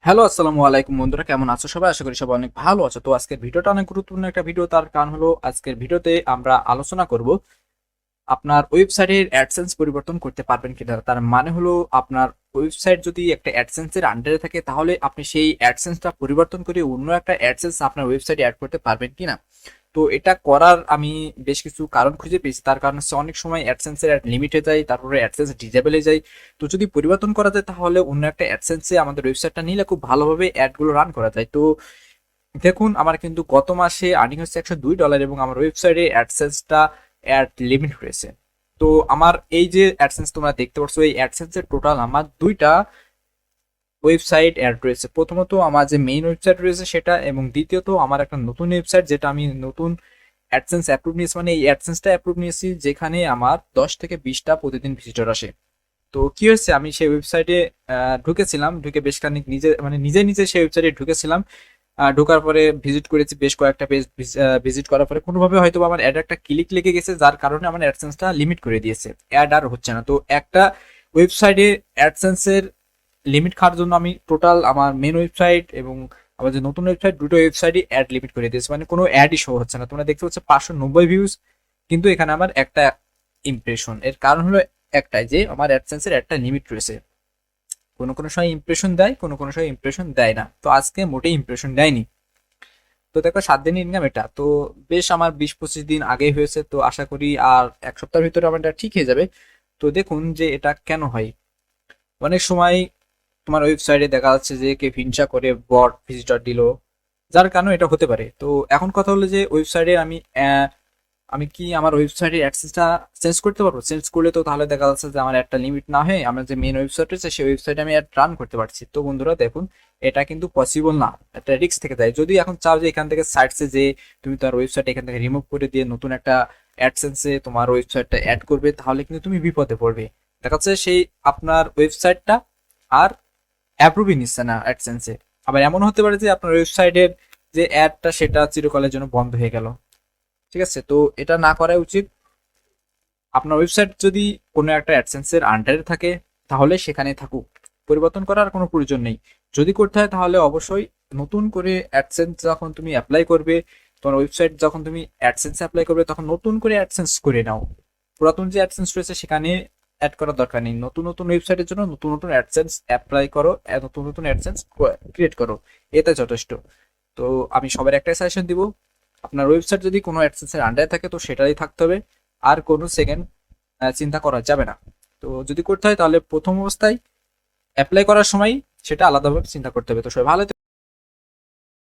Hello, আসসালামু আলাইকুম বন্ধুরা, কেমন আছো সবাই? আশা করি সবাই অনেক ভালো আছো। তো আজকের ভিডিওটা অনেক গুরুত্বপূর্ণ একটা ভিডিও। তার কারণ হলো আজকের ভিডিওতে আমরা আলোচনা করব আপনার ওয়েবসাইটের অ্যাডসেন্স পরিবর্তন করতে পারবেন কিনা। তার মানে হলো আপনার ওয়েবসাইট যদি একটা অ্যাডসেন্সের আন্ডারে থাকে তাহলে আপনি সেই অ্যাডসেন্সটা পরিবর্তন করে অন্য একটা অ্যাডসেন্স আপনার ওয়েবসাইটে অ্যাড করতে পারবেন কিনা। তো এটা করার আমি বেশ কিছু কারণ খুঁজে পেয়েছি। তার কারণ হচ্ছে অনেক সময় অ্যাডসেন্সের অ্যাড লিমিটে যায়, তারপরে অ্যাডসেন্স ডিজেবলে যায়। তো যদি পরিবর্তন করা যায় তাহলে অন্য একটা অ্যাডসেন্সে আমাদের ওয়েবসাইটটা নিলে খুব ভালোভাবে অ্যাডগুলো রান করা যায়। তো দেখুন, আমার কিন্তু গত মাসে আর্নিং হচ্ছে $102 এবং আমার ওয়েবসাইটে অ্যাডসেন্সটা অ্যাড লিমিট রয়েছে। তো আমার এই যে অ্যাডসেন্স তোমরা দেখতে পাচ্ছ, এই অ্যাডসেন্সের টোটাল আমার দুইটা ওয়েবসাইট অ্যাড রয়েছে। প্রথমত আমার যে মেইন ওয়েবসাইট রয়েছে সেটা, এবং দ্বিতীয়ত আমার একটা নতুন ওয়েবসাইট যেটা আমি নতুন অ্যাডসেন্স অ্যাপ্রুভ নিয়েছি, মানে এই অ্যাডসেন্সটা অ্যাপ্রুভ নিয়েছি যেখানে আমার 10 থেকে 20টা প্রতিদিন ভিজিটর আসে। তো কি হয়েছে, আমি সেই ওয়েবসাইটে ঢুকেছিলাম, ঢুকে বেশ খানিক নিজে মানে নিজে নিজে সেই ওয়েবসাইটে ঢুকেছিলাম। ঢোকার পরে ভিজিট করেছি বেশ কয়েকটা পেজ। ভিজিট করার পরে কোনোভাবে হয়তো আমার অ্যাড একটা ক্লিক লেগে গেছে, যার কারণে আমার অ্যাডসেন্সটা লিমিট করে দিয়েছে, অ্যাড আর হচ্ছে না। তো একটা ওয়েবসাইটে অ্যাডসেন্সের লিমিট খাওয়ার জন্য আমি টোটাল আমার মেন ওয়েবসাইট এবং আমার যে নতুন ওয়েবসাইট, দুটো ওয়েবসাইটই অ্যাড লিমিট করে দিয়েছে, মানে কোনো অ্যাডই শো হচ্ছে না। তোমরা দেখতে পাচ্ছ 590 ভিউজ, কিন্তু এখানে আমার একটা ইমপ্রেশন। এর কারণ হলো একটাই, যে আমার অ্যাডসেন্সের একটা লিমিট রয়েছে। কোনো কোনো সময় ইমপ্রেশন দেয়, কোনো কোনো সময় ইমপ্রেশন দেয় না। তো আজকে মোটেই ইমপ্রেশন দেয়নি। তো দেখো, 7 দিনের ইনকাম এটা তো বেশ আমার 20-25 দিন আগেই হয়েছে। তো আশা করি আর এক সপ্তাহের ভিতরে আমার এটা ঠিক হয়ে যাবে। তো দেখুন যে এটা কেন হয়। অনেক সময় তোমার ওয়েবসাইটে দেখা যাচ্ছে যে কে হিংসা করে বট ভিজিটর দিল, যার কারণে এটা হতে পারে। তো এখন কথা হলো যে ওয়েবসাইটে আমি কি আমার ওয়েবসাইটের অ্যাক্সেসটা চেঞ্জ করতে পারবো? চেঞ্জ করলে তো তাহলে দেখা যাচ্ছে যে আমার একটা লিমিট না হয়ে আমার যে মেন ওয়েবসাইট রয়েছে সেই ওয়েবসাইটে আমি অ্যাড রান করতে পারছি। তো বন্ধুরা দেখুন, এটা কিন্তু পসিবল না, একটা রিস্ক থেকে যায়। যদি এখন চাও যে এখান থেকে সাইটসে যে তুমি তোমার ওয়েবসাইট এখান থেকে রিমুভ করে দিয়ে নতুন একটা অ্যাডসেন্সে তোমার ওয়েবসাইটটা অ্যাড করবে, তাহলে কিন্তু তুমি বিপদে পড়বে। দেখা যাচ্ছে সেই আপনার ওয়েবসাইটটা আর অ্যাপ্রুভই নিচ্ছে না অ্যাডসেন্সে। আবার এমন হতে পারে যে আপনার ওয়েবসাইটের যে অ্যাডটা সেটা চিরকালের জন্য বন্ধ হয়ে গেল। ঠিক আছে, তো এটা না করা উচিত। আপনার ওয়েবসাইট যদি কোনো একটা অ্যাডসেন্সের আন্ডারে থাকে তাহলে সেখানে থাকুক, পরিবর্তন করার কোনো প্রয়োজন নেই। যদি করতে হয় তাহলে অবশ্যই নতুন করে অ্যাডসেন্স যখন তুমি অ্যাপ্লাই করবে, তোমার ওয়েবসাইট যখন তুমি অ্যাডসেন্স অ্যাপ্লাই করবে তখন নতুন করে অ্যাডসেন্স করে নাও। পুরাতন যে অ্যাডসেন্স রয়েছে সেখানে অ্যাড করার দরকার নেই। নতুন নতুন ওয়েবসাইটের জন্য নতুন নতুন অ্যাডসেন্স অ্যাপ্লাই করো, নতুন নতুন অ্যাডসেন্স ক্রিয়েট করো, এতে যথেষ্ট। তো আমি সবার একটাই সাজেশন দিব, আপনার ওয়েবসাইট যদি কোনো অ্যাডসেন্সের আন্ডারে থাকে তো সেটাই থাকতে হবে, আর কোনো সেকেন্ড চিন্তা করা যাবে না। তো যদি করতে হয় তাহলে প্রথম অবস্থায় অ্যাপ্লাই করার সময় সেটা আলাদাভাবে চিন্তা করতে হবে। তো সবাই ভালো